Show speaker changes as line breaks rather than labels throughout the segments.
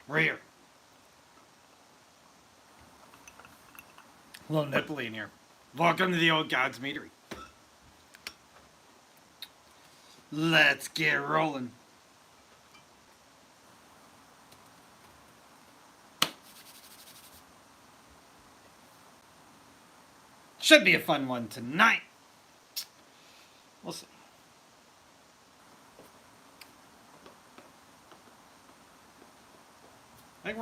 We're here. A little nipply in here. Welcome to the Old God's Meadery. Let's get rolling. Should be a fun one tonight. We'll see. I think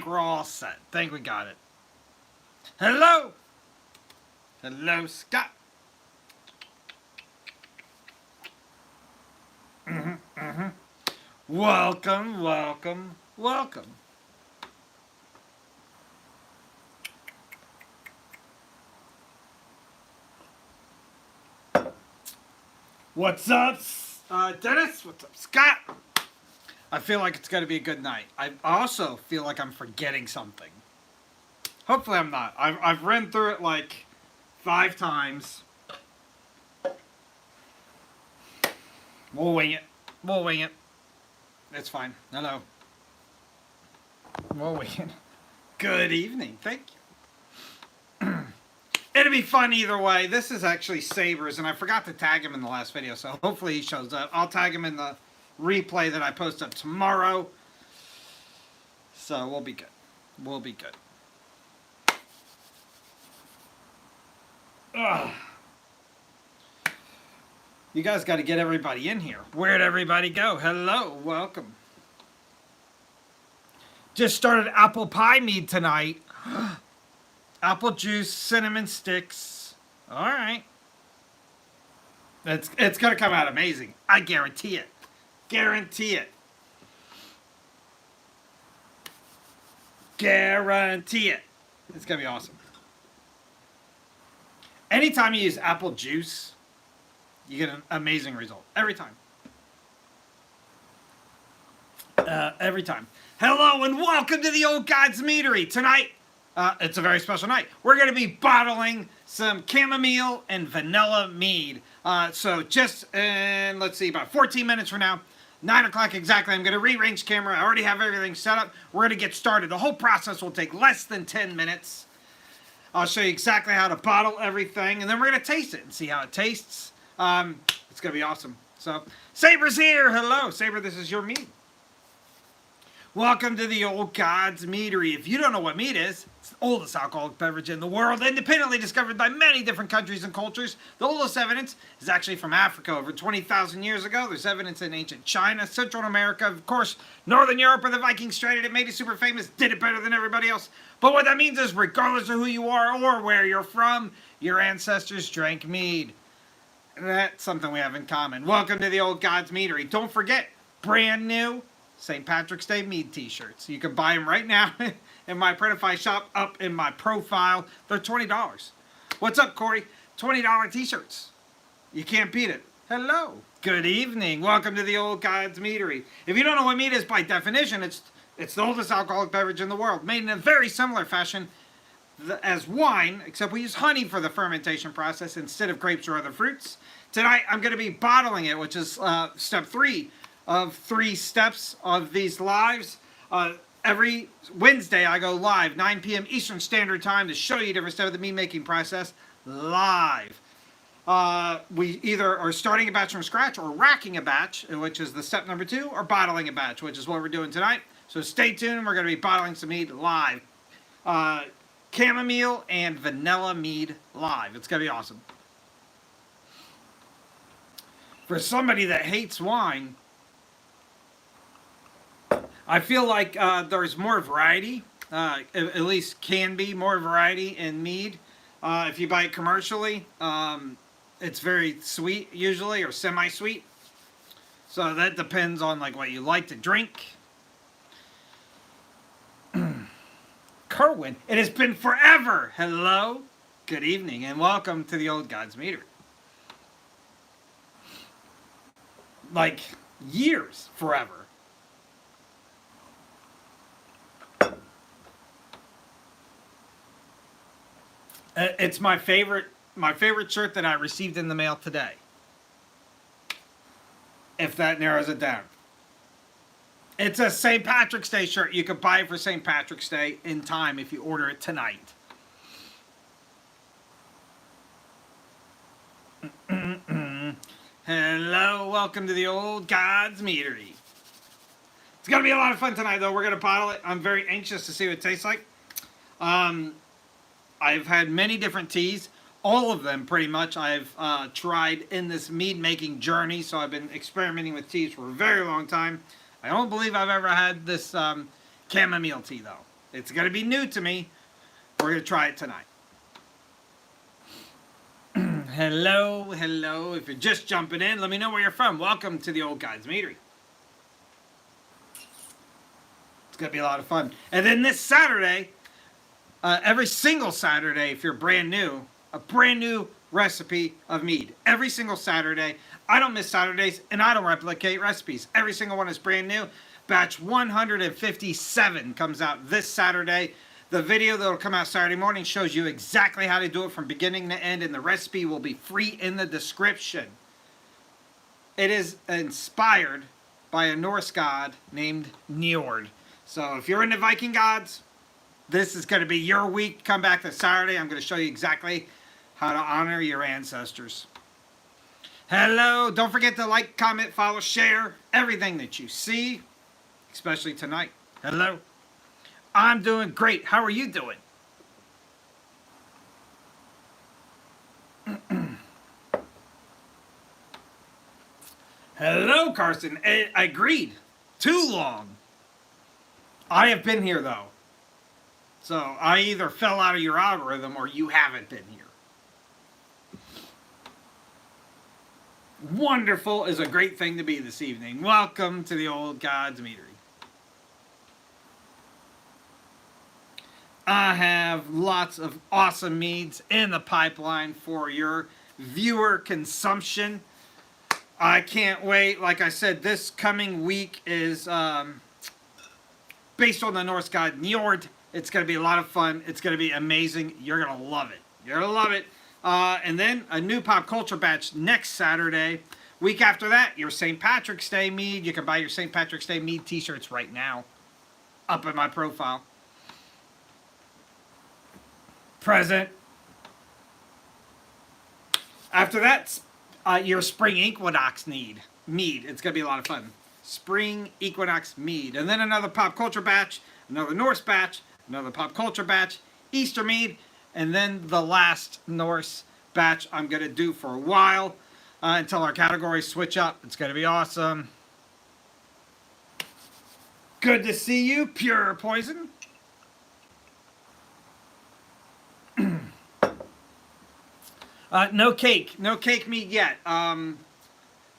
we're all set. Think we got it. Hello. Hello, Scott. Welcome, welcome, welcome. What's up, Dennis? What's up, Scott? I feel like it's going to be a good night. I also feel like I'm forgetting something. Hopefully I'm not. I've run through it like 5 times. We'll wing it. We'll wing it. It's fine. Hello. We'll wing it. Good evening. Thank you. It'll be fun either way. This is actually Saber's, and I forgot to tag him in the last video, so hopefully he shows up. I'll tag him in the replay that I post up tomorrow. So we'll be good. We'll be good. Ugh. You guys got to get everybody in here. Where'd everybody go? Hello. Welcome. Just started apple pie mead tonight. Apple juice, cinnamon sticks. All right. It's going to come out amazing. I guarantee it. Guarantee it. Guarantee it. It's going to be awesome. Anytime you use apple juice, you get an amazing result. Every time. Every time. Hello and welcome to the Old God's Meadery. Tonight, it's a very special night. We're going to be bottling some chamomile and vanilla mead. So just in, let's see, about 14 minutes from now, 9 o'clock exactly, I'm going to rearrange camera. I already have everything set up. We're going to get started. The whole process will take less than 10 minutes. I'll show you exactly how to bottle everything, and then we're going to taste it and see how it tastes. It's going to be awesome. So, Saber's here. Hello. Saber, this is your mead. Welcome to the Old God's Meadery. If you don't know what mead is, it's the oldest alcoholic beverage in the world, independently discovered by many different countries and cultures. The oldest evidence is actually from Africa over 20,000 years ago. There's evidence in ancient China, Central America, of course, Northern Europe, where the Vikings traded it, made it super famous, did it better than everybody else. But what that means is, regardless of who you are or where you're from, your ancestors drank mead. That's something we have in common. Welcome to the Old God's Meadery. Don't forget, brand new St. Patrick's Day mead t-shirts. You can buy them right now in my Printify shop up in my profile. They're $20. What's up, Corey? $20 t-shirts. You can't beat it. Hello. Good evening. Welcome to the Old God's Meadery. If you don't know what mead is by definition, it's the oldest alcoholic beverage in the world, made in a very similar fashion as wine, except we use honey for the fermentation process instead of grapes or other fruits. Tonight, I'm going to be bottling it, which is step 3 of 3 steps of these lives. Every Wednesday, I go live, 9 p.m. Eastern Standard Time, to show you different steps of the mead making process live. We either are starting a batch from scratch or racking a batch, which is the step number 2, or bottling a batch, which is what we're doing tonight. So stay tuned. We're going to be bottling some mead live. Chamomile and vanilla mead live. It's going to be awesome. For somebody that hates wine, I feel like there's more variety. At least can be more variety in mead. If you buy it commercially, it's very sweet usually, or semi-sweet. So that depends on like what you like to drink. Kerwin, it has been forever. Hello, good evening, and welcome to the Old God's Meadery. Like years, forever. It's my favorite shirt that I received in the mail today. If that narrows it down. It's a St. Patrick's Day shirt. You can buy it for St. Patrick's Day in time if you order it tonight. Hello, welcome to the Old Gods Meadery. It's going to be a lot of fun tonight, though. We're going to bottle it. I'm very anxious to see what it tastes like. I've had many different teas. All of them, pretty much, I've tried in this mead making journey. So I've been experimenting with teas for a very long time. I don't believe I've ever had this chamomile tea, though. It's going to be new to me. We're going to try it tonight. Hello, hello. If you're just jumping in, let me know where you're from. Welcome to the Old Gods Meadery. It's going to be a lot of fun. And then this Saturday, every single Saturday, if you're brand new, a brand new recipe of mead. Every single Saturday. I don't miss Saturdays, and I don't replicate recipes. Every single one is brand new. Batch 157 comes out this Saturday. The video that will come out Saturday morning shows you exactly how to do it from beginning to end, and the recipe will be free in the description. It is inspired by a Norse god named Njord. So if you're into Viking gods, this is going to be your week. Come back this Saturday. I'm going to show you exactly how to honor your ancestors. Hello. Don't forget to like, comment, follow, share everything that you see, especially tonight. Hello. I'm doing great. How are you doing? Hello, Carson. I agreed. Too long. I have been here, though. So I either fell out of your algorithm or you haven't been here. Wonderful is a great thing to be this evening. Welcome to the Old Gods Meadery. I have lots of awesome meads in the pipeline for your viewer consumption. I can't wait. Like I said, this coming week is based on the Norse god Njord. It's going to be a lot of fun. It's going to be amazing. You're going to love it. You're going to love it. And then a new pop culture batch next Saturday. Week after that, your St. Patrick's Day mead. You can buy your St. Patrick's Day mead t-shirts right now up in my profile. Present. After that, your Spring Equinox mead. It's going to be a lot of fun. Spring Equinox mead. And then another pop culture batch, another Norse batch, another pop culture batch, Easter mead, and then the last Norse batch I'm going to do for a while until our categories switch up. It's going to be awesome. Good to see you, Pure Poison. No cake mead yet.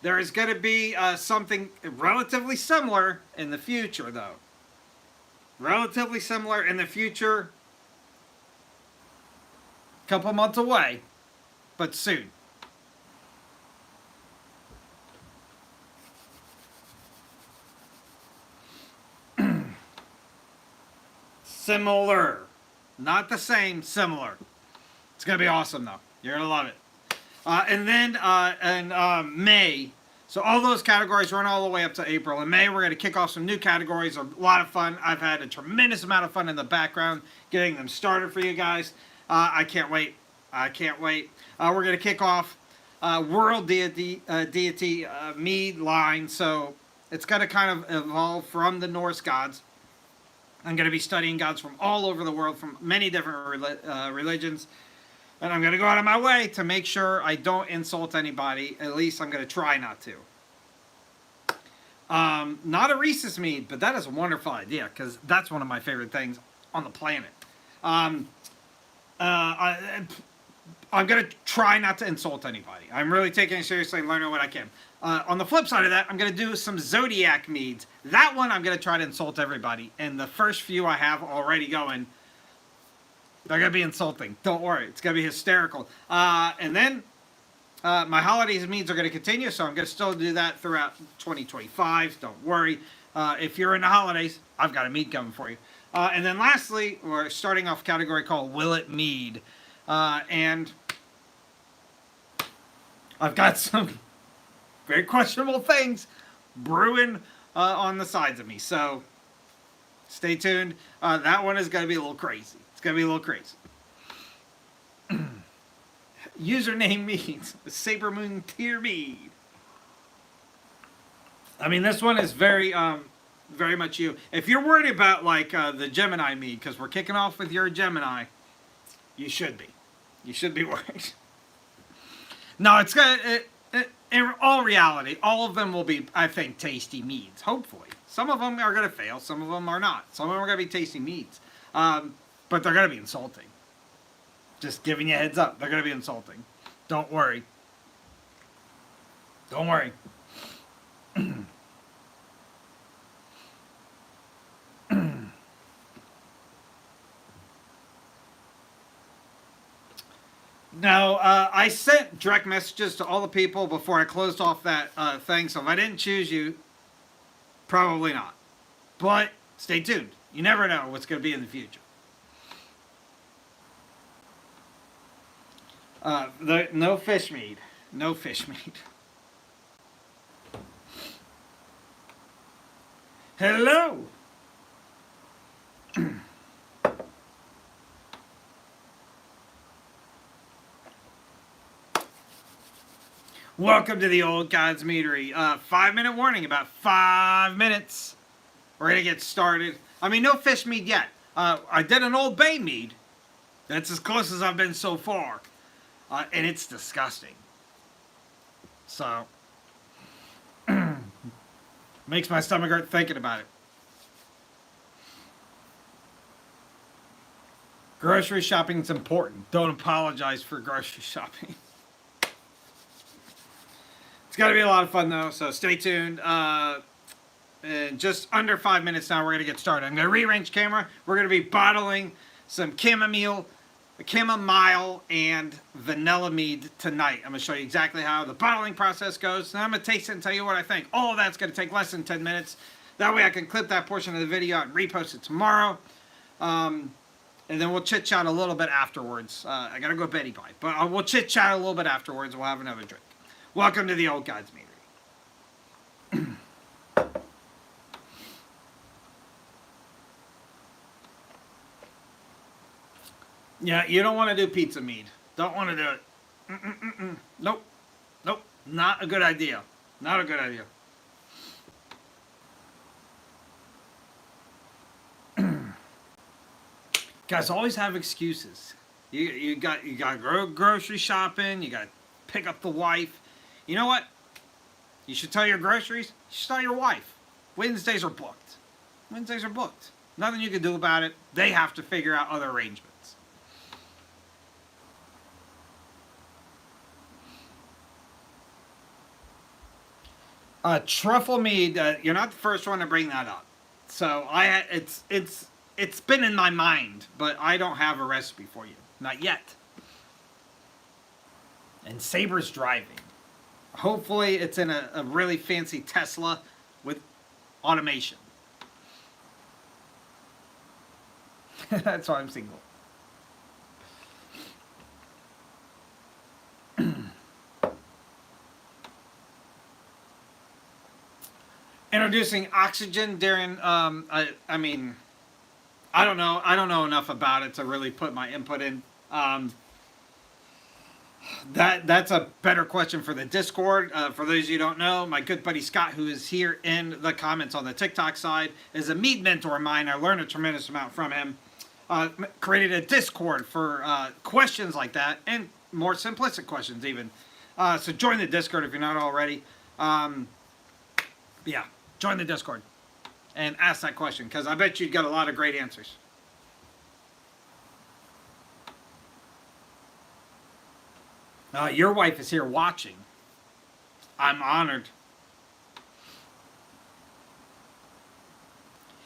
There is going to be something relatively similar in the future, though. Relatively similar in the future. Couple months away, but soon. Similar. Not the same, similar. It's going to be awesome, though. You're going to love it. And then in May, so all those categories run all the way up to April. In May, we're going to kick off some new categories. A lot of fun. I've had a tremendous amount of fun in the background getting them started for you guys. I can't wait. I can't wait. We're going to kick off World Deity Mead line. So it's going to kind of evolve from the Norse gods. I'm going to be studying gods from all over the world, from many different religions. And I'm going to go out of my way to make sure I don't insult anybody. At least I'm going to try not to. Not a Reese's mead, but that is a wonderful idea because that's one of my favorite things on the planet. I'm going to try not to insult anybody. I'm really taking it seriously and learning what I can. On the flip side of that, I'm going to do some Zodiac meads. That one, I'm going to try to insult everybody. And the first few I have already going, they're going to be insulting. Don't worry. It's going to be hysterical. And then my holidays meads are going to continue, so I'm going to still do that throughout 2025. Don't worry. If you're in the holidays, I've got a mead coming for you. And then lastly, we're starting off a category called Will It Mead. And I've got some very questionable things brewing on the sides of me. So stay tuned. That one is going to be a little crazy. It's going to be a little crazy. Username means Saber Moon Tier Mead. I mean, this one is very much you. If you're worried about like the Gemini Mead, because we're kicking off with your Gemini, you should be. You should be worried. No, it's gonna. In all reality, all of them will be, I think, tasty meads. Hopefully, some of them are gonna fail. Some of them are not. Some of them are gonna be tasty meads, but they're gonna be insulting. Just giving you a heads up, they're gonna be insulting. Don't worry. Don't worry. Now, I sent direct messages to all the people before I closed off that thing, so if I didn't choose you, probably not. But stay tuned. You never know what's going to be in the future. No fish mead. No fish mead. Hello! Welcome to the Old God's Meadery. 5-minute warning, about 5 minutes. We're going to get started. I mean, no fish mead yet. I did an Old Bay mead. That's as close as I've been so far. And it's disgusting. So, makes my stomach hurt thinking about it. Grocery shopping is important. Don't apologize for grocery shopping. It's got to be a lot of fun, though, so stay tuned. In just under 5 minutes now, we're going to get started. I'm going to rearrange camera. We're going to be bottling some chamomile, and vanilla mead tonight. I'm going to show you exactly how the bottling process goes. And I'm going to taste it and tell you what I think. All of that's going to take less than 10 minutes. That way I can clip that portion of the video and repost it tomorrow. And then we'll chit-chat a little bit afterwards. I got to go Betty Bye. But we'll chit-chat a little bit afterwards. We'll have another drink. Welcome to the Old God's Meadery. Yeah, you don't want to do pizza mead. Don't want to do it. Nope. Nope. Not a good idea. Not a good idea. Guys always have excuses. You got grocery shopping. You got to pick up the wife. You know what? You should tell your groceries. You should tell your wife. Wednesdays are booked. Wednesdays are booked. Nothing you can do about it. They have to figure out other arrangements. Truffle mead. You're not the first one to bring that up. So it's been in my mind, but I don't have a recipe for you. Not yet. And Saber's driving. Hopefully it's in a really fancy Tesla with automation. That's why I'm single. Introducing oxygen during, I mean, I don't know enough about it to really put my input in. That's a better question for the Discord. For those of you who don't know, my good buddy Scott, who is here in the comments on the TikTok side, is a mead mentor of mine. I learned a tremendous amount from him. Created a Discord for questions like that, and more simplistic questions even. So join the Discord if you're not already. Yeah, join the Discord and ask that question, because I bet you'd got a lot of great answers. Your wife is here watching. I'm honored.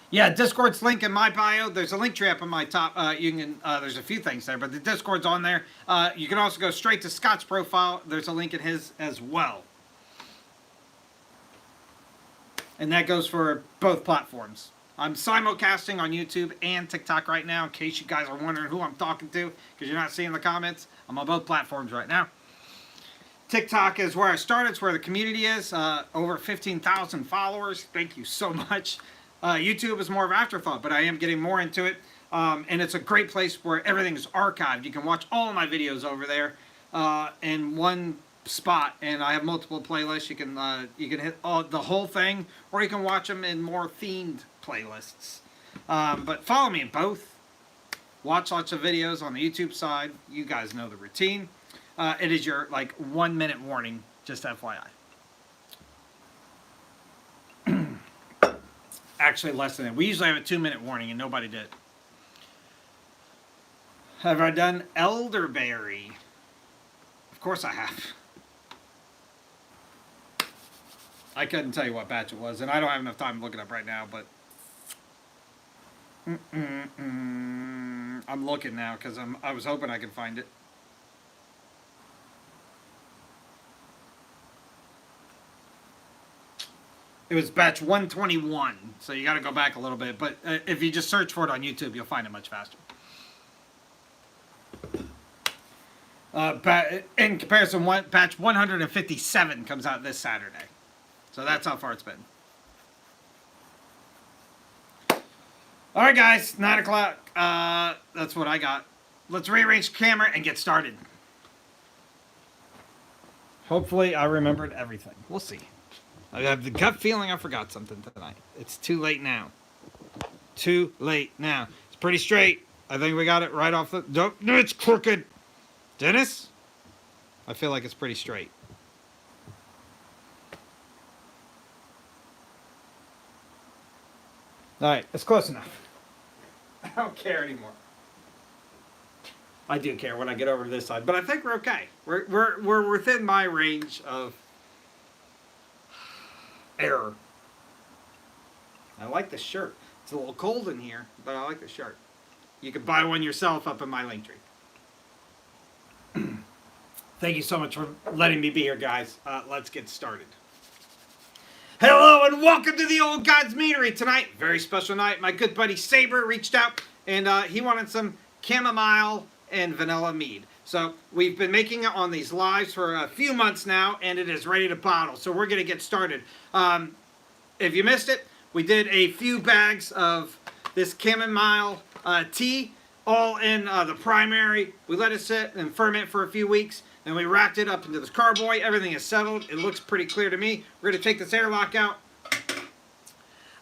Yeah, Discord's link in my bio. There's a link tree up in my top. You can. There's a few things there, but the Discord's on there. You can also go straight to Scott's profile. There's a link in his as well. And that goes for both platforms. I'm simulcasting on YouTube and TikTok right now, in case you guys are wondering who I'm talking to, because you're not seeing the comments. I'm on both platforms right now. TikTok is where I started. It's where the community is. Over 15,000 followers. Thank you so much. YouTube is more of an afterthought, but I am getting more into it. And it's a great place where everything is archived. You can watch all of my videos over there in one spot, and I have multiple playlists. You can hit the whole thing, or you can watch them in more themed playlists. But follow me in both. Watch lots of videos on the YouTube side. You guys know the routine. It is your 1 minute warning, just FYI. Actually, less than that. We usually have a 2 minute warning, and nobody did. Have I done elderberry? Of course I have. I couldn't tell you what batch it was, and I don't have enough time to look it up right now, but I'm looking now because I was hoping I could find it. It was batch 121, so you got to go back a little bit, but if you just search for it on YouTube, you'll find it much faster. In comparison, batch 157 comes out this Saturday. So that's how far it's been. All right, guys, 9 o'clock. That's what I got. Let's rearrange the camera and get started. Hopefully, I remembered everything. We'll see. I have the gut feeling I forgot something tonight. It's too late now. Too late now. It's pretty straight. I think we got it right off the... No, it's crooked. Dennis? I feel like it's pretty straight. All right, it's close enough. I don't care anymore. I do care when I get over to this side, but I think we're okay. We're within my range of error. I like the shirt. It's a little cold in here, but I like the shirt. You can buy one yourself up in my link tree. Thank you so much for letting me be here, guys. Let's get started. Hello and welcome to the Old Gods Meadery tonight. Very special night. My good buddy Saber reached out and he wanted some chamomile and vanilla mead. So we've been making it on these lives for a few months now, and it is ready to bottle. So we're going to get started. If you missed it, we did a few bags of this chamomile tea, all in the primary. We let it sit and ferment for a few weeks. Then we racked it up into this carboy. Everything is settled. It looks pretty clear to me. We're going to take this airlock out,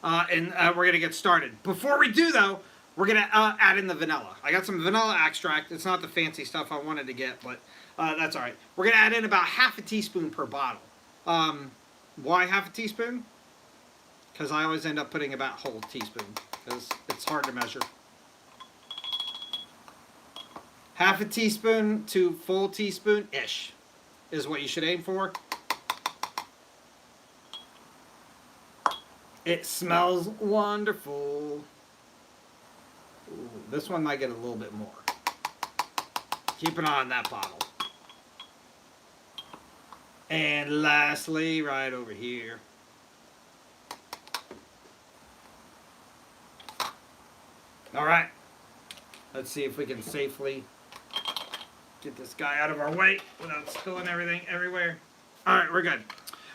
and we're going to get started. Before we do, though, we're going to add in the vanilla. I got some vanilla extract. It's not the fancy stuff I wanted to get, but that's all right. We're going to add in about half a teaspoon per bottle. Why half a teaspoon? Because I always end up putting about a whole teaspoon, because it's hard to measure. Half a teaspoon to full teaspoon-ish is what you should aim for. It smells wonderful. Ooh, this one might get a little bit more. Keep an eye on that bottle. And lastly, right over here. All right. Let's see if we can safely get this guy out of our way without spilling everything everywhere. All right, we're good.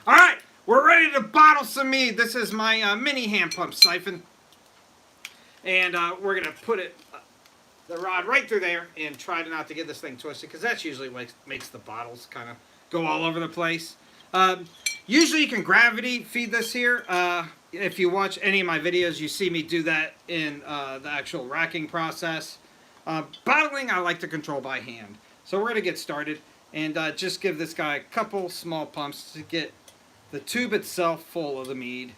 All right, we're ready to bottle some mead. This is my mini hand pump siphon. And we're going to put the rod right through there and try not to get this thing twisted, because that's usually what makes the bottles kind of go all over the place. Usually you can gravity feed this here. If you watch any of my videos, you see me do that in the actual racking process. Bottling, I like to control by hand. So we're going to get started and just give this guy a couple small pumps to get the tube itself full of the mead.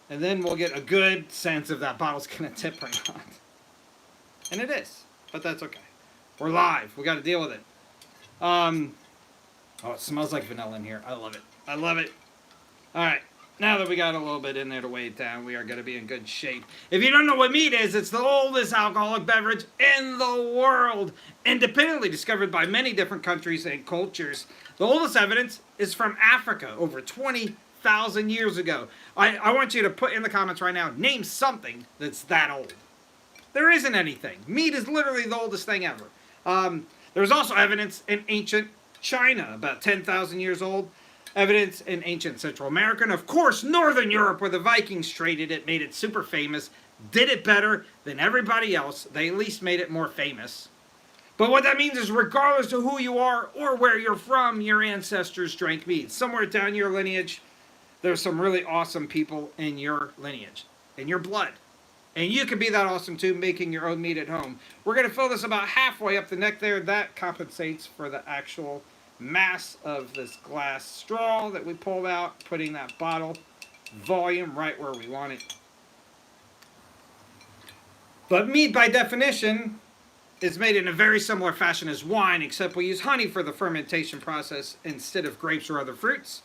And then we'll get a good sense if that bottle's going to tip or not. And it is, but that's okay. We're live. We got to deal with it. Oh, it smells like vanilla in here. I love it. I love it. All right. Now that we got a little bit in there to weigh it down, we are going to be in good shape. If you don't know what mead is, it's the oldest alcoholic beverage in the world, independently discovered by many different countries and cultures. The oldest evidence is from Africa, over 20,000 years ago. I want you to put in the comments right now, name something that's that old. There isn't anything. Mead is literally the oldest thing ever. There's also evidence in ancient China, about 10,000 years old. Evidence in ancient Central America. And of course, Northern Europe, where the Vikings traded it, made it super famous, did it better than everybody else. They at least made it more famous. But what that means is regardless of who you are or where you're from, your ancestors drank mead. Somewhere down your lineage, there's some really awesome people in your lineage, in your blood. And you can be that awesome too, making your own mead at home. We're going to fill this about halfway up the neck there. That compensates for the actual mass of this glass straw that we pulled out, putting that bottle volume right where we want it. But mead, by definition, is made in a very similar fashion as wine, except we use honey for the fermentation process instead of grapes or other fruits.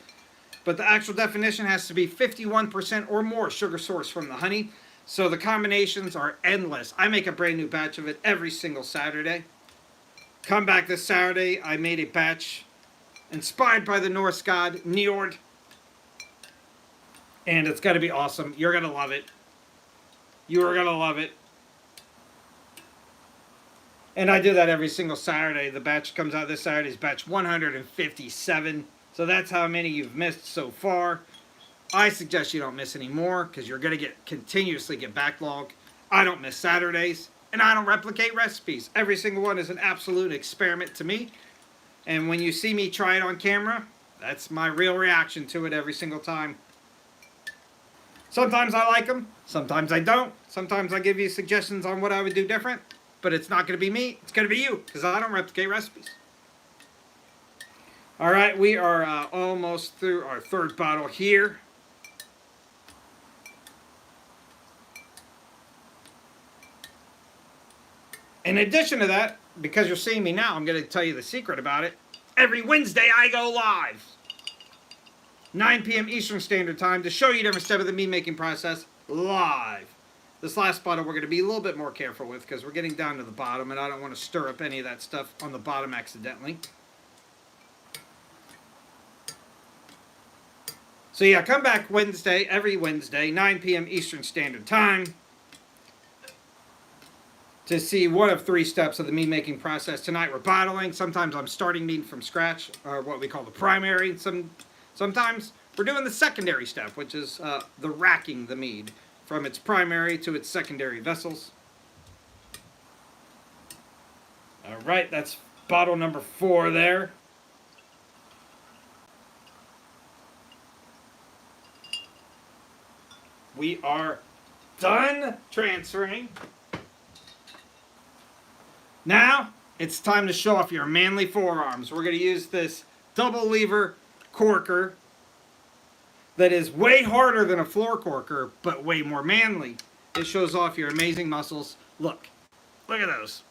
But the actual definition has to be 51% or more sugar source from the honey. So the combinations are endless. I make a brand new batch of it every single Saturday. Come back this Saturday, I made a batch inspired by the Norse god Njord. And it's going to be awesome. You're going to love it. You are going to love it. And I do that every single Saturday. The batch comes out this Saturday is batch 157. So that's how many you've missed so far. I suggest you don't miss any more because you're going to continuously get backlog. I don't miss Saturdays. And I don't replicate recipes. Every single one is an absolute experiment to me. And when you see me try it on camera, that's my real reaction to it every single time. Sometimes I like them. Sometimes I don't. Sometimes I give you suggestions on what I would do different. But it's not going to be me. It's going to be you because I don't replicate recipes. All right, we are almost through our third bottle here. In addition to that, because you're seeing me now, I'm going to tell you the secret about it. Every Wednesday, I go live. 9 p.m. Eastern Standard Time to show you different steps of the mead making process live. This last bottle we're going to be a little bit more careful with because we're getting down to the bottom and I don't want to stir up any of that stuff on the bottom accidentally. So yeah, come back Wednesday, every Wednesday, 9 p.m. Eastern Standard Time to see one of 3 steps of the mead making process. Tonight we're bottling. Sometimes I'm starting mead from scratch, or what we call the primary. Sometimes we're doing the secondary step, which is the racking the mead from its primary to its secondary vessels. All right, that's bottle number 4 there. We are done transferring. Now, it's time to show off your manly forearms. We're going to use this double lever corker that is way harder than a floor corker, but way more manly. It shows off your amazing muscles. Look at those.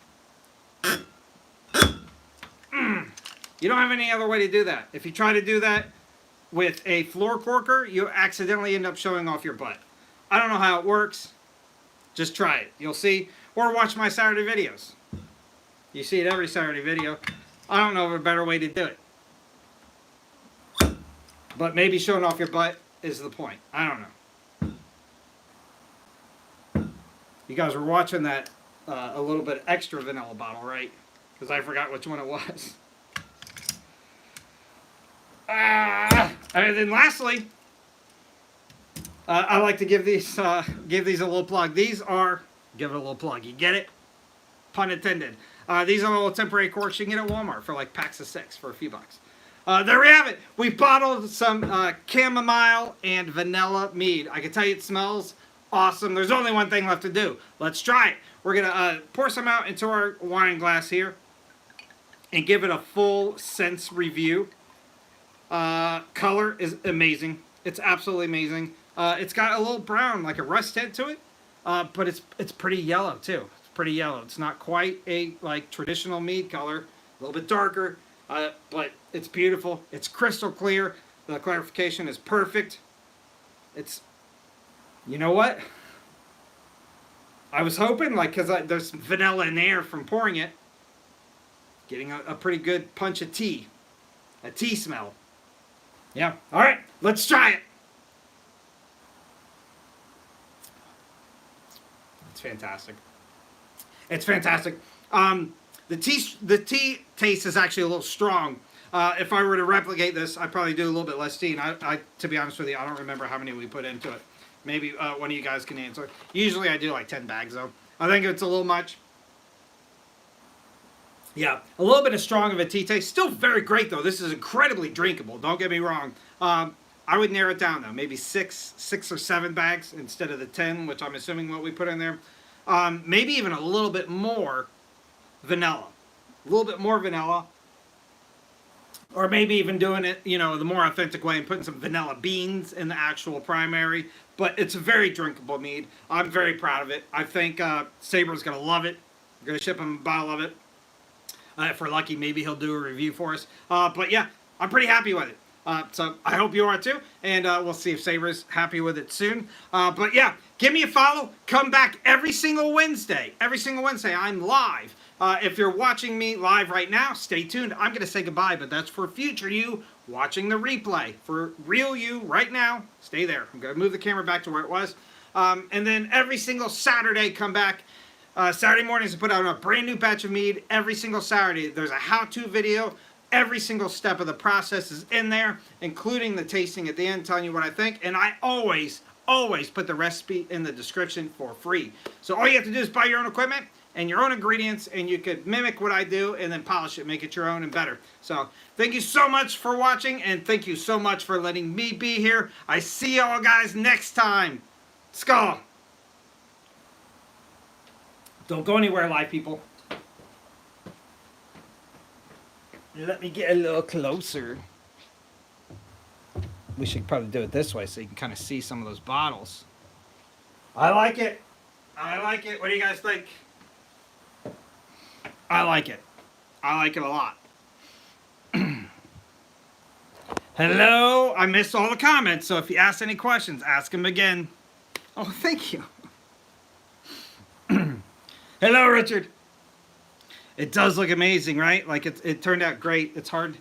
You don't have any other way to do that. If you try to do that with a floor corker, you accidentally end up showing off your butt. I don't know how it works. Just try it. You'll see. Or watch my Saturday videos. You see it every Saturday video. I don't know of a better way to do it. But maybe showing off your butt is the point. I don't know. You guys were watching that a little bit extra vanilla bottle, right? Because I forgot which one it was. And then lastly, I like to give these a little plug. These are, give it a little plug. You get it? Pun intended. These are little temporary corks you can get at Walmart for like packs of 6 for a few bucks. There we have it. We bottled some chamomile and vanilla mead. I can tell you it smells awesome. There's only one thing left to do. Let's try it. We're going to pour some out into our wine glass here and give it a full sense review. Color is amazing. It's absolutely amazing. It's got a little brown, like a rust tint to it, but it's pretty yellow too. It's pretty yellow. It's not quite a like traditional mead color. A little bit darker, but it's beautiful. It's crystal clear. The clarification is perfect. It's, you know what? I was hoping, like, because there's vanilla in there from pouring it, getting a pretty good punch of tea. A tea smell. Yeah. All right. Let's try it. It's fantastic. It's fantastic. The tea taste is actually a little strong. If I were to replicate this, I'd probably do a little bit less tea. And to be honest with you, I don't remember how many we put into it. Maybe one of you guys can answer. Usually I do like 10 bags, though. I think it's a little much. Yeah, a little bit of strong of a tea taste. Still very great, though. This is incredibly drinkable. Don't get me wrong. I would narrow it down, though. Maybe six or 7 bags instead of the 10, which I'm assuming what we put in there. Maybe even a little bit more vanilla. A little bit more vanilla. Or maybe even doing it, the more authentic way and putting some vanilla beans in the actual primary. But it's a very drinkable mead. I'm very proud of it. I think Saber's going to love it. I'm going to ship him a bottle of it. If we're lucky, maybe he'll do a review for us. But yeah, I'm pretty happy with it. So I hope you are too. And we'll see if Saber's happy with it soon. But yeah, give me a follow. Come back every single Wednesday. Every single Wednesday, I'm live. If you're watching me live right now, stay tuned. I'm going to say goodbye, but that's for future you watching the replay. For real you right now, stay there. I'm going to move the camera back to where it was. And then every single Saturday, come back. Saturday mornings, I put out a brand new batch of mead every single Saturday. There's a how-to video. Every single step of the process is in there, including the tasting at the end, telling you what I think. And I always put the recipe in the description for free. So all you have to do is buy your own equipment and your own ingredients, and you could mimic what I do and then polish it, make it your own and better. So thank you so much for watching, and thank you so much for letting me be here. I see y'all guys next time. Skull. Don't go anywhere, live people. Let me get a little closer. We should probably do it this way so you can kind of see some of those bottles. I like it. I like it. What do you guys think? I like it. I like it a lot. Hello. I missed all the comments, so if you ask any questions, ask them again. Oh, thank you. Hello, Richard. It does look amazing, right? Like it turned out great. It's hard.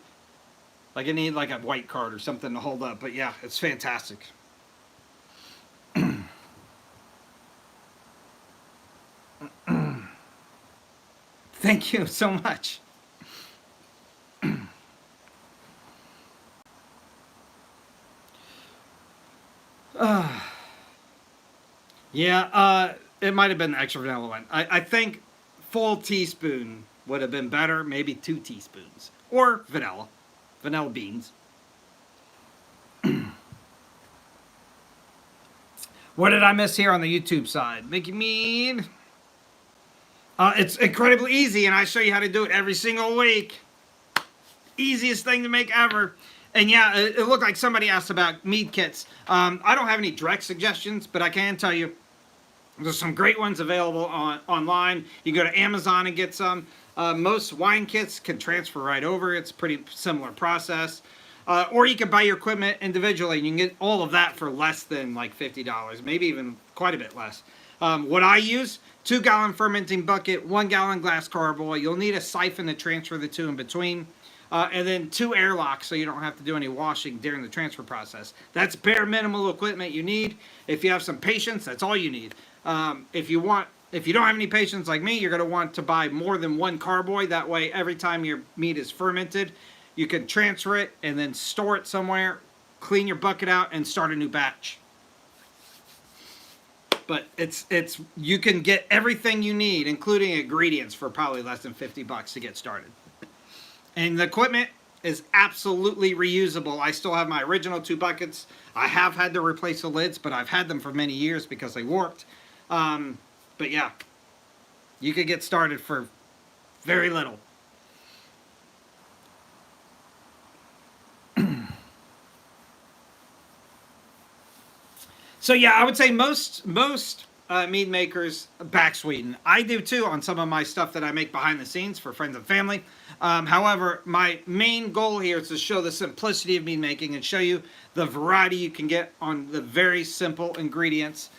Like I need like a white card or something to hold up. But yeah, it's fantastic. Thank you so much. Yeah, it might have been the extra vanilla one. I think full teaspoon would have been better. Maybe 2 teaspoons. Or vanilla. Vanilla beans. What did I miss here on the YouTube side? Mickey Mead. It's incredibly easy, and I show you how to do it every single week. Easiest thing to make ever. And yeah, it looked like somebody asked about mead kits. I don't have any direct suggestions, but I can tell you there's some great ones available online. You can go to Amazon and get some. Most wine kits can transfer right over. It's a pretty similar process. Or you can buy your equipment individually, and you can get all of that for less than like $50, maybe even quite a bit less. What I use, 2-gallon fermenting bucket, 1-gallon glass carboy. You'll need a siphon to transfer the two in between. And then 2 airlocks so you don't have to do any washing during the transfer process. That's bare minimal equipment you need. If you have some patience, that's all you need. If you don't have any patience like me, you're going to want to buy more than 1 carboy. That way, every time your meat is fermented, you can transfer it and then store it somewhere, clean your bucket out, and start a new batch. But you can get everything you need, including ingredients, for probably less than $50 to get started. And the equipment is absolutely reusable. I still have my original 2 buckets. I have had to replace the lids, but I've had them for many years because they warped. But yeah, you could get started for very little. So yeah, I would say most mead makers back sweeten. I do too on some of my stuff that I make behind the scenes for friends and family. However, my main goal here is to show the simplicity of mead making and show you the variety you can get on the very simple ingredients.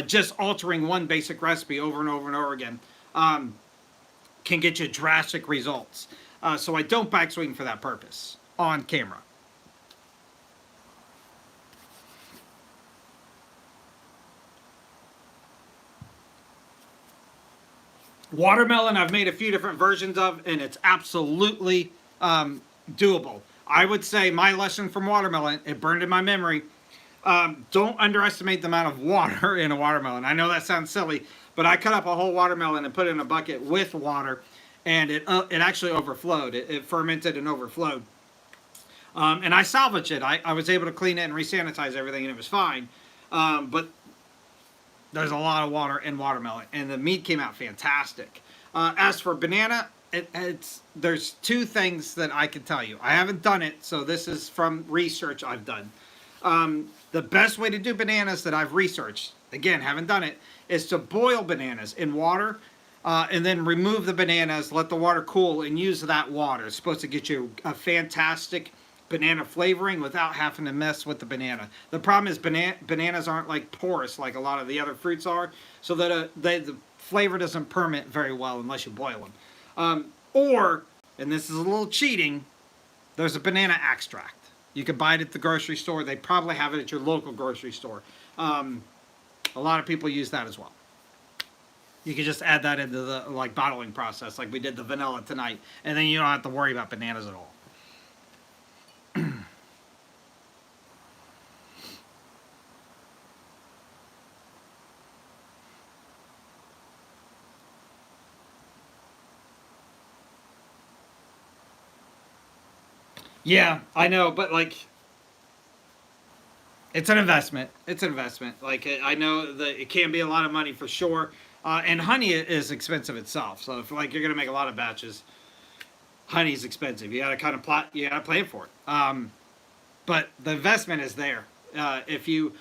Just altering one basic recipe over and over and over again can get you drastic results. So I don't back sweeten for that purpose on camera. Watermelon I've made a few different versions of, and it's absolutely doable. I would say my lesson from watermelon, it burned in my memory. Don't underestimate the amount of water in a watermelon. I know that sounds silly, but I cut up a whole watermelon and put it in a bucket with water, and it actually overflowed. It fermented and overflowed. And I salvaged it. I was able to clean it and resanitize everything, and it was fine. But there's a lot of water in watermelon, and the meat came out fantastic. As for banana, there's two things that I can tell you. I haven't done it, so this is from research I've done. The best way to do bananas that I've researched, again, haven't done it, is to boil bananas in water and then remove the bananas, let the water cool, and use that water. It's supposed to get you a fantastic banana flavoring without having to mess with the banana. The problem is bananas aren't like porous like a lot of the other fruits are, so that the flavor doesn't permeate very well unless you boil them. Or, and this is a little cheating, there's a banana extract. You can buy it at the grocery store. They probably have it at your local grocery store. A lot of people use that as well. You can just add that into the bottling process, like we did the vanilla tonight, and then you don't have to worry about bananas at all. Yeah, I know, but it's an investment. It's an investment. I know that it can be a lot of money for sure, and honey is expensive itself. So if you're gonna make a lot of batches, honey's expensive. You gotta kind of plot. You gotta plan for it. But the investment is there. If you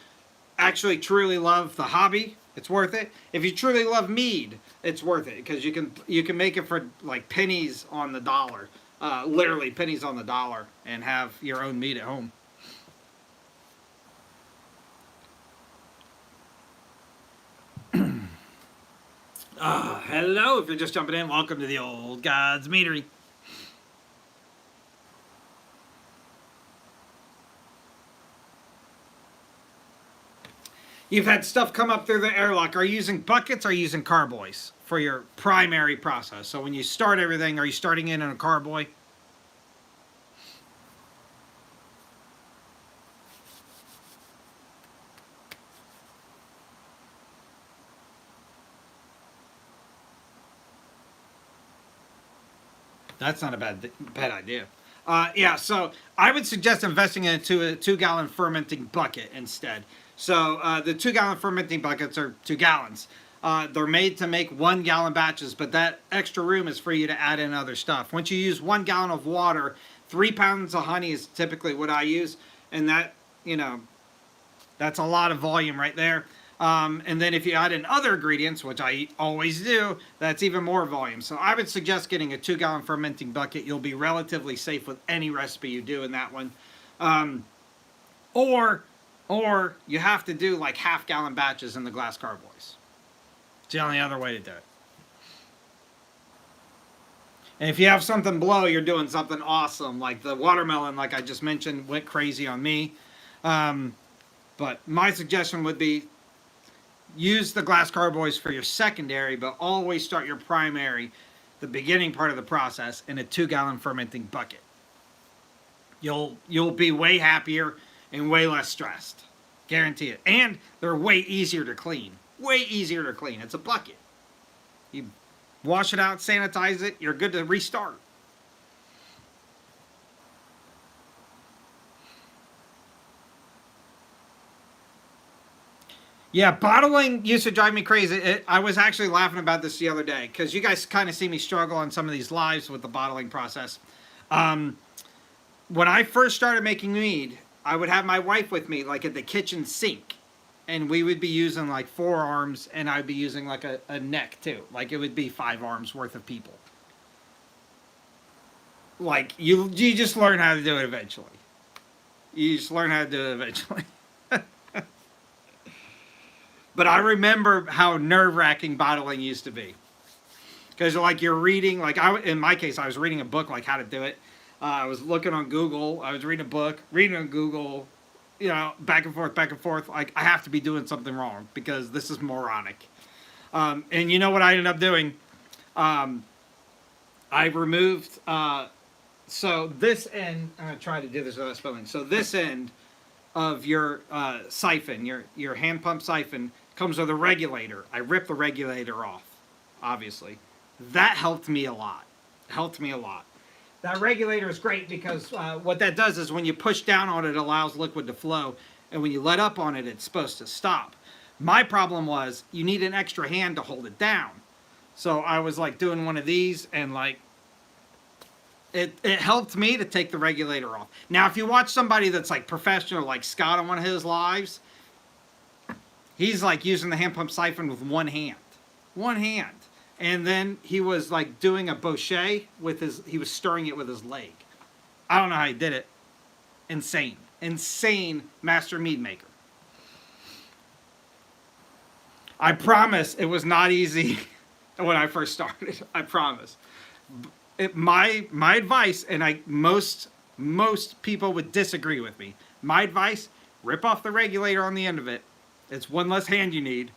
actually truly love the hobby, it's worth it. If you truly love mead, it's worth it because you can make it for pennies on the dollar. Literally pennies on the dollar, and have your own meat at home. Hello, if you're just jumping in, welcome to the Old Gods Meadery. You've had stuff come up through the airlock. Are you using buckets or are you using carboys for your primary process? So when you start everything, are you starting in a carboy? That's not a bad idea. Yeah, so I would suggest investing into a 2-gallon fermenting bucket instead. So the 2-gallon fermenting buckets are 2 gallons. They're made to make 1-gallon batches, but that extra room is for you to add in other stuff. Once you use 1 gallon of water, 3 pounds of honey is typically what I use, and that's a lot of volume right there. And then if you add in other ingredients, which I always do, that's even more volume. So I would suggest getting a 2-gallon fermenting bucket. You'll be relatively safe with any recipe you do in that one. Or you have to do half-gallon batches in the glass carboys. It's the only other way to do it. And if you have something below, you're doing something awesome. Like the watermelon, like I just mentioned, went crazy on me. But my suggestion would be use the glass carboys for your secondary, but always start your primary, the beginning part of the process, in a 2-gallon fermenting bucket. You'll be way happier and way less stressed. Guarantee it. And they're way easier to clean. Way easier to clean. It's a bucket. You wash it out, sanitize it, you're good to restart. Yeah, bottling used to drive me crazy. I was actually laughing about this the other day because you guys kind of see me struggle on some of these lives with the bottling process. When I first started making mead, I would have my wife with me at the kitchen sink, and we would be using 4 arms, and I'd be using a neck too. It would be 5 arms worth of people. You just learn how to do it eventually. You just learn how to do it eventually. But I remember how nerve-wracking bottling used to be. Because you're reading, in my case, I was reading a book how to do it. I was looking on Google. I was reading a book, reading on Google, back and forth, back and forth. I have to be doing something wrong because this is moronic. And you know what I ended up doing? I removed So this end, I'm gonna try to do this without spelling. So this end of your siphon, your hand pump siphon, comes with a regulator. I ripped the regulator off, obviously. That helped me a lot. Helped me a lot. That regulator is great because what that does is when you push down on it, it allows liquid to flow, and when you let up on it, it's supposed to stop. My problem was you need an extra hand to hold it down. So I was like doing one of these, and like it helped me to take the regulator off. Now, if you watch somebody that's like professional, like Scott on one of his lives, he's like using the hand pump siphon with one hand. One hand. And then he was like doing a boucher with he was stirring it with his leg. I don't know how he did it. Insane. Insane master mead maker. I promise it was not easy when I first started. I promise. My advice, and most people would disagree with me. My advice: rip off the regulator on the end of it. It's one less hand you need,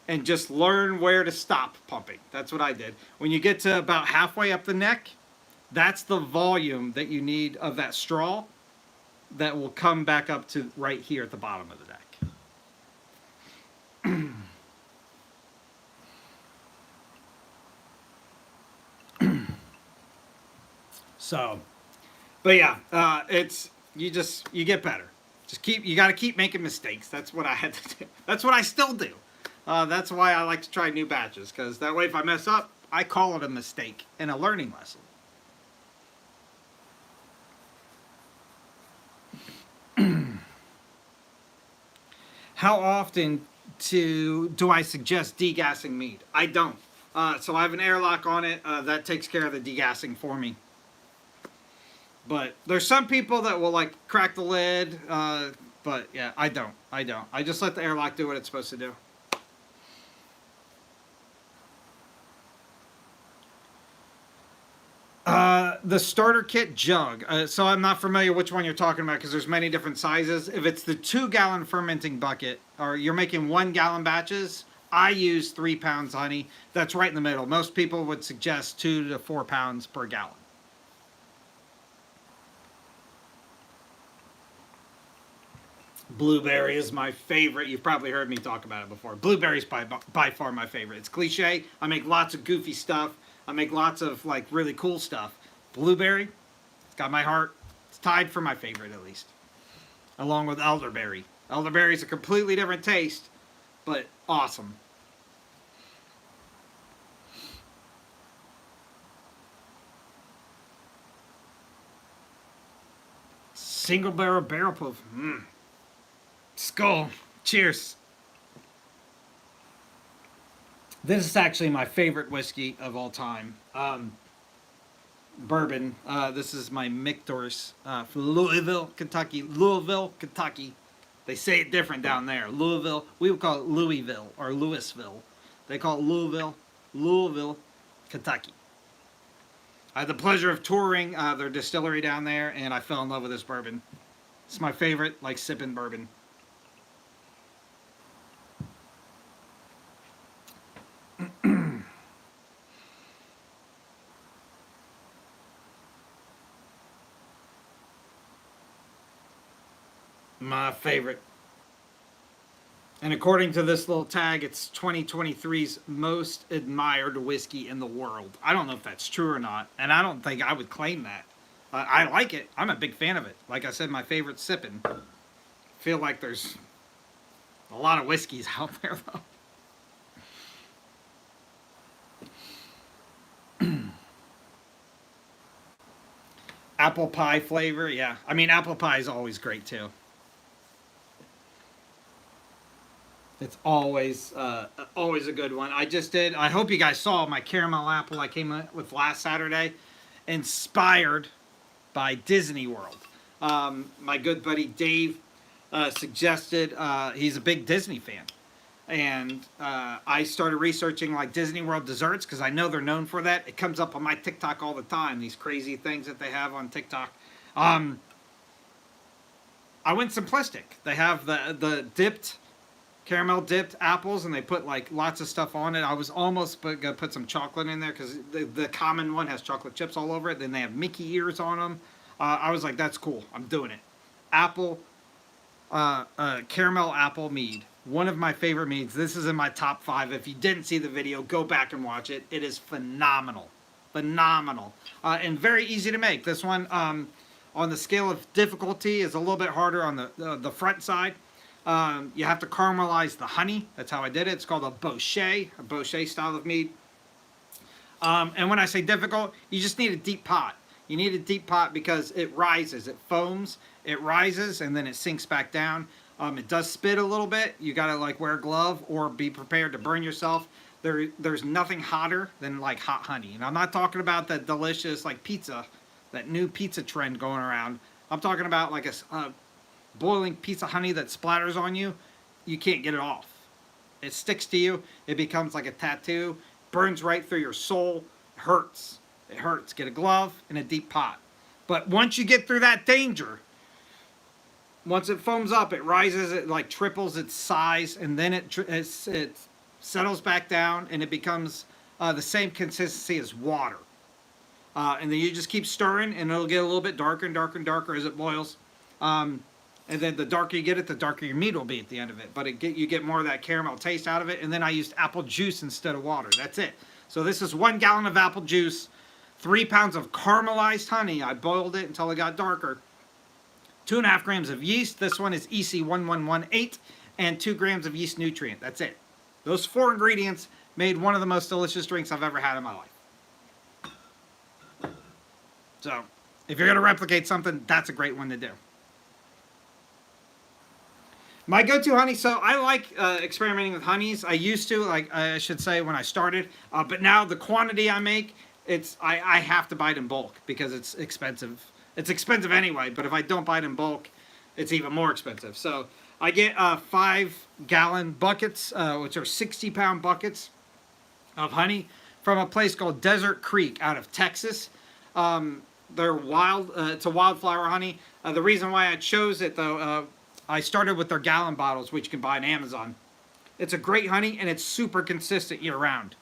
and just learn where to stop pumping. That's what I did. When you get to about halfway up the neck, that's the volume that you need of that straw that will come back up to right here at the bottom of the neck. So, but yeah, you get better. You got to keep making mistakes. That's what I had to do. That's what I still do. That's why I like to try new batches, because that way if I mess up, I call it a mistake and a learning lesson. How often do I suggest degassing mead? I don't. So I have an airlock on it that takes care of the degassing for me. But there's some people that will like crack the lid, but yeah, I don't. I just let the airlock do what it's supposed to do. The starter kit jug. So I'm not familiar which one you're talking about because there's many different sizes. If it's the 2-gallon fermenting bucket, or you're making 1-gallon batches, I use 3 pounds honey. That's right in the middle. Most people would suggest 2 to 4 pounds per gallon. Blueberry is my favorite. You've probably heard me talk about it before. Blueberry is by far my favorite. It's cliche. I make lots of goofy stuff. I make lots of like really cool stuff. Blueberry, it's got my heart. It's tied for my favorite at least. Along with elderberry. Elderberry is a completely different taste, but awesome. Single barrel proof. Skull. Cheers. This is actually my favorite whiskey of all time. Bourbon. This is my Michter's from Louisville, Kentucky. Louisville, Kentucky. They say it different down there. Louisville. We would call it Louisville or Louisville. They call it Louisville, Kentucky. I had the pleasure of touring their distillery down there, and I fell in love with this bourbon. It's my favorite, like, sipping bourbon. My favorite. And according to this little tag, it's 2023's most admired whiskey in the world. I don't know if that's true or not, and I don't think I would claim that. I like it. I'm a big fan of it. Like I said, my favorite sipping. I feel like there's a lot of whiskeys out there, though. Apple pie flavor, yeah. I mean, apple pie is always great, too. It's always always a good one. I hope you guys saw my caramel apple I came up with last Saturday. Inspired by Disney World. My good buddy Dave suggested, he's a big Disney fan. And I started researching like Disney World desserts because I know they're known for that. It comes up on my TikTok all the time, these crazy things that they have on TikTok. I went simplistic. They have the dipped caramel dipped apples, and they put like lots of stuff on it. I was almost gonna put some chocolate in there because the common one has chocolate chips all over it. Then they have Mickey ears on them. I was like, that's cool. I'm doing it. Apple, caramel apple mead. One of my favorite meads. This is in my top 5. If you didn't see the video, go back and watch it. It is phenomenal. Phenomenal. And very easy to make. This one, on the scale of difficulty, is a little bit harder on the front side. You have to caramelize the honey. That's how I did it. It's called a Bochet style of mead. And when I say difficult, you just need a deep pot. You need a deep pot because it rises, it foams, it rises, and then it sinks back down. It does spit a little bit. You gotta like wear a glove or be prepared to burn yourself. There's nothing hotter than like hot honey. And I'm not talking about that delicious like pizza, that new pizza trend going around. I'm talking about like a boiling piece of honey that splatters on you. You can't get it off. It sticks to you. It becomes like a tattoo. Burns right through your soul. It hurts. It hurts. Get a glove and a deep pot. But once you get through that danger, once it foams up, it rises, it like triples its size, and then it settles back down, and it becomes the same consistency as water. And then you just keep stirring, and it'll get a little bit darker and darker and darker as it boils. And then the darker you get it, the darker your meat will be at the end of it. But you get more of that caramel taste out of it. And then I used apple juice instead of water. That's it. So this is 1 gallon of apple juice, 3 pounds of caramelized honey. I boiled it until it got darker. 2.5 grams of yeast. This one is EC1118. And 2 grams of yeast nutrient. That's it. Those 4 ingredients made one of the most delicious drinks I've ever had in my life. So, if you're going to replicate something, that's a great one to do. My go-to honey, so I like experimenting with honeys. I used to, like I should say, when I started. But now the quantity I make, I have to buy it in bulk because it's expensive. It's expensive anyway, but if I don't buy it in bulk, it's even more expensive. So I get 5-gallon buckets, which are 60-pound buckets of honey from a place called Desert Creek out of Texas. They're wild. It's a wildflower honey. The reason why I chose it, though, I started with their gallon bottles, which you can buy on Amazon. It's a great honey, and it's super consistent year-round.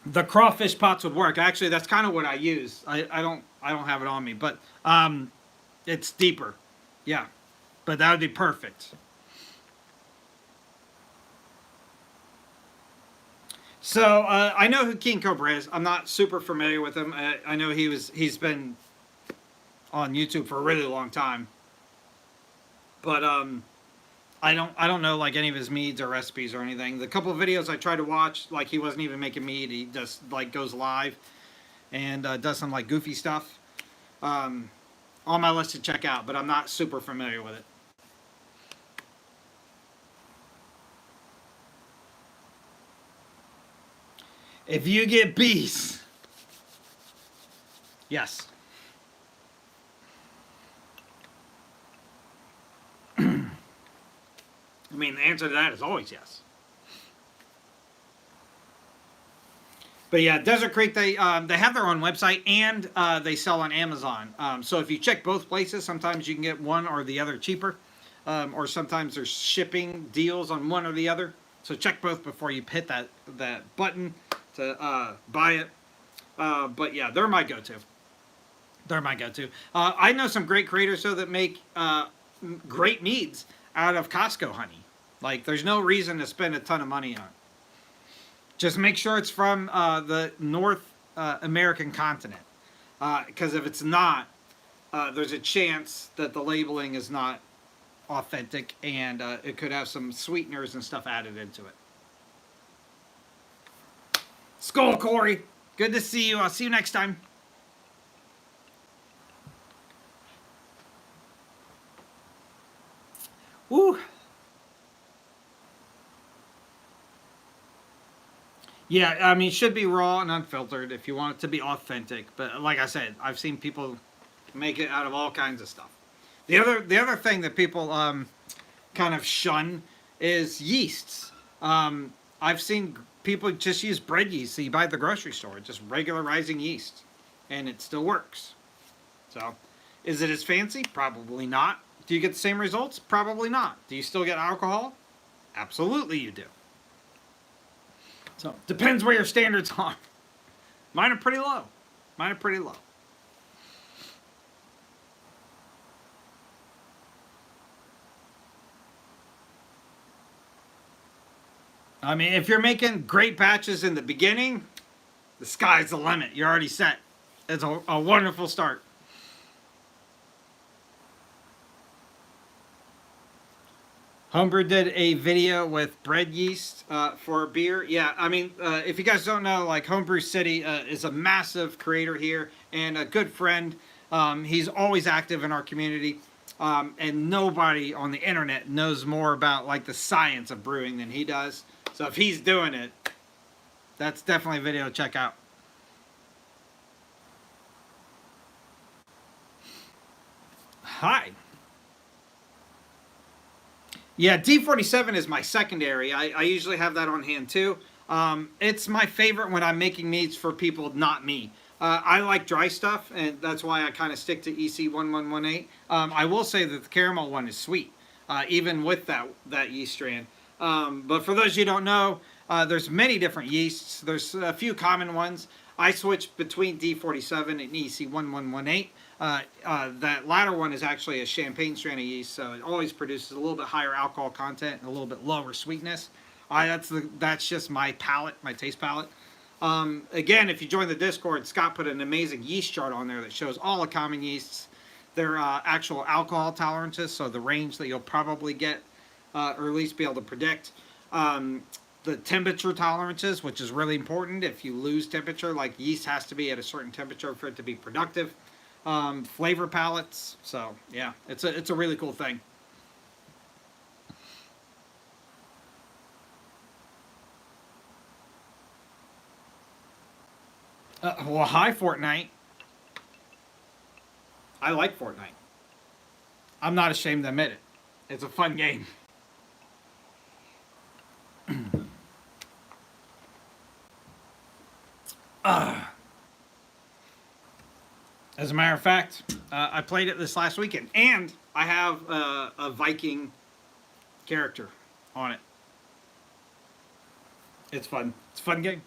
The crawfish pots would work. Actually, that's kind of what I use. I don't have it on me, but it's deeper. Yeah, but that would be perfect. So I know who King Cobra is. I'm not super familiar with him. I know he's been on YouTube for a really long time, but I don't know like any of his meads or recipes or anything. The couple of videos I tried to watch, like he wasn't even making mead. He just like goes live and does some like goofy stuff. On my list to check out, but I'm not super familiar with it. If you get bees, yes. I mean, the answer to that is always yes. But yeah, Desert Creek, they have their own website, and they sell on Amazon. So if you check both places, sometimes you can get one or the other cheaper. Or sometimes there's shipping deals on one or the other. So check both before you hit that button to buy it. But yeah, they're my go-to. They're my go-to. I know some great creators, though, that make great meads out of Costco honey. Like, there's no reason to spend a ton of money on it. Just make sure it's from the North American continent. Because if it's not, there's a chance that the labeling is not authentic, and it could have some sweeteners and stuff added into it. Skull Corey, good to see you. I'll see you next time. Woo. Yeah, I mean, it should be raw and unfiltered if you want it to be authentic. But like I said, I've seen people make it out of all kinds of stuff. The other thing that people kind of shun is yeasts. I've seen people just use bread yeast that you buy at the grocery store, just regular rising yeast, and it still works. So, is it as fancy? Probably not. Do you get the same results? Probably not. Do you still get alcohol? Absolutely you do. So, depends where your standards are. Mine are pretty low. Mine are pretty low. I mean, if you're making great batches in the beginning, the sky's the limit. You're already set. It's a wonderful start. Homebrew did a video with bread yeast for beer. Yeah, I mean, if you guys don't know, like Homebrew City is a massive creator here and a good friend. He's always active in our community. And nobody on the internet knows more about like the science of brewing than he does. So if he's doing it, that's definitely a video to check out. Hi. Yeah, D47 is my secondary. I usually have that on hand too. It's my favorite when I'm making meads for people, not me. I like dry stuff, and that's why I kind of stick to EC1118. I will say that the caramel one is sweet, even with that yeast strand. But for those you don't know, there's many different yeasts. There's a few common ones. I switch between D47 and EC1118. That latter one is actually a champagne strand of yeast, so it always produces a little bit higher alcohol content and a little bit lower sweetness. That's just my palate, my taste palate. Again, if you join the Discord, Scott put an amazing yeast chart on there that shows all the common yeasts, their actual alcohol tolerances, so the range that you'll probably get, or at least be able to predict. The temperature tolerances, which is really important. If you lose temperature, like yeast has to be at a certain temperature for it to be productive. Flavor palettes. So yeah, it's a really cool thing. Well, hi Fortnite. I like Fortnite. I'm not ashamed to admit it. It's a fun game. As a matter of fact, I played it this last weekend, and I have a Viking character on it. It's fun. It's a fun game.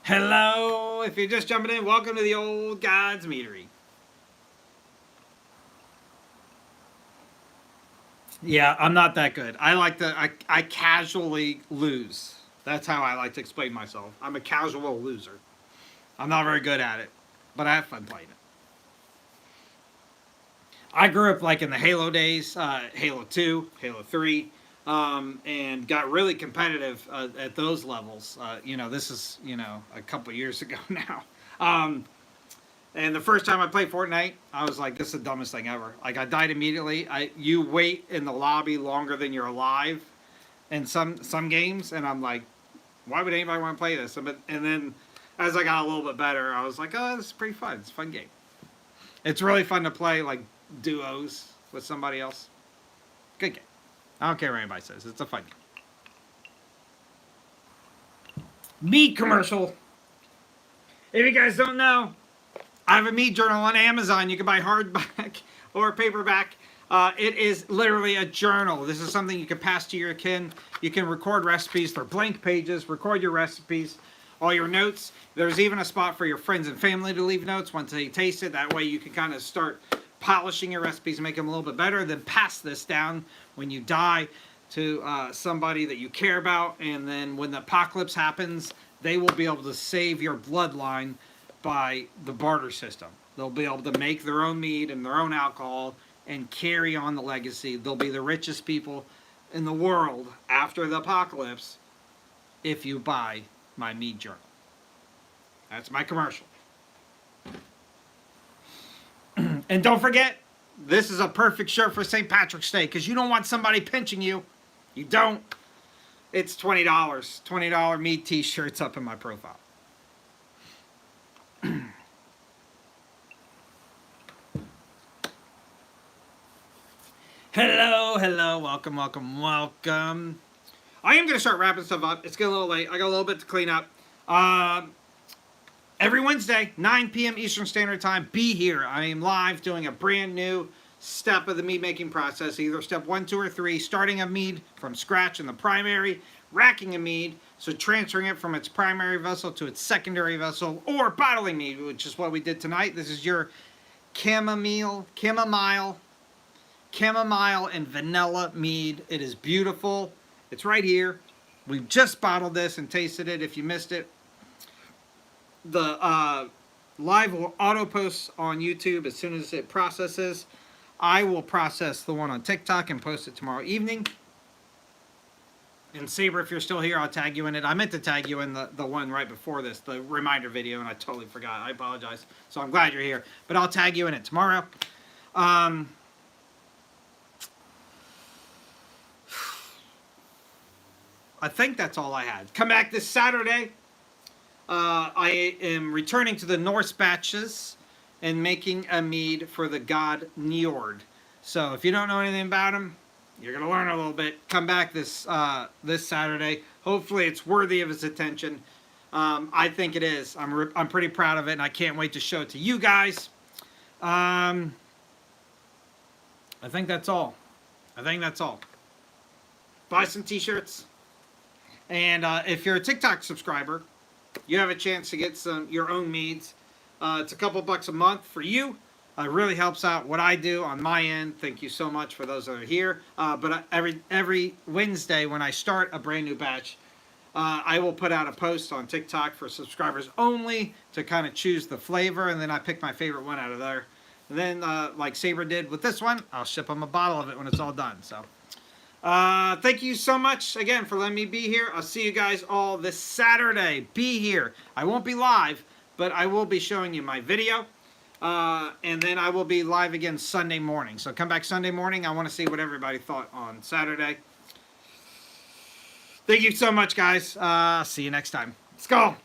Hello, if you're just jumping in, welcome to the Old Gods Meadery. Yeah, I'm not that good. I casually lose. That's how I like to explain myself. I'm a casual loser. I'm not very good at it, but I have fun playing it. I grew up like in the Halo days, Halo 2, Halo 3, and got really competitive at those levels. This is, a couple years ago now. And the first time I played Fortnite, I was like, this is the dumbest thing ever. Like, I died immediately. You wait in the lobby longer than you're alive in some games, and I'm like, why would anybody want to play this? And then as I got a little bit better, I was like, oh, this is pretty fun. It's a fun game. It's really fun to play, like, duos with somebody else. Good game. I don't care what anybody says. It's a fun game. Mead commercial. If you guys don't know, I have a Mead journal on Amazon. You can buy hardback or paperback. It is literally a journal. This is something you can pass to your kin. You can record recipes. They're blank pages. Record your recipes, all your notes. There's even a spot for your friends and family to leave notes once they taste it. That way you can kind of start polishing your recipes and make them a little bit better. Then pass this down when you die to somebody that you care about. And then when the apocalypse happens, they will be able to save your bloodline by the barter system. They'll be able to make their own mead and their own alcohol and carry on the legacy. They'll be the richest people in the world after the apocalypse if you buy my Mead journal. That's my commercial. And don't forget, this is a perfect shirt for St. Patrick's Day because you don't want somebody pinching you. You don't. It's $20. $20 Mead t-shirts up in my profile. Hello, hello, welcome, welcome, welcome. I am going to start wrapping stuff up. It's getting a little late. I got a little bit to clean up. Every Wednesday, 9 p.m. Eastern Standard Time, be here. I am live doing a brand new step of the mead making process, either step 1, 2, or 3, starting a mead from scratch in the primary, racking a mead, so transferring it from its primary vessel to its secondary vessel, or bottling mead, which is what we did tonight. This is your chamomile, and vanilla mead. It is beautiful. It's right here. We just bottled this and tasted it. If you missed it, the live will auto post on YouTube as soon as it processes. I will process the one on TikTok and post it tomorrow evening. And Saber, if you're still here, I'll tag you in it. I meant to tag you in the one right before this, the reminder video, and I totally forgot. I apologize. So I'm glad you're here. But I'll tag you in it tomorrow. I think that's all I had. Come back this Saturday. I am returning to the Norse batches and making a mead for the god Njord. So if you don't know anything about him, you're going to learn a little bit. Come back this Saturday. Hopefully it's worthy of his attention. I think it is. I'm pretty proud of it, and I can't wait to show it to you guys. I think that's all. Buy some t-shirts. And if you're a TikTok subscriber, you have a chance to get your own meads. It's a couple bucks a month for you. It really helps out what I do on my end. Thank you so much for those that are here. But every Wednesday when I start a brand new batch, I will put out a post on TikTok for subscribers only to kind of choose the flavor, and then I pick my favorite one out of there. And then, like Saber did with this one, I'll ship them a bottle of it when it's all done. So, thank you so much again for letting me be here. I'll see you guys all this Saturday. Be here. I won't be live, but I will be showing you my video. And then I will be live again Sunday morning. So come back Sunday morning. I want to see what everybody thought on Saturday. Thank you so much, guys. See you next time. Let's go.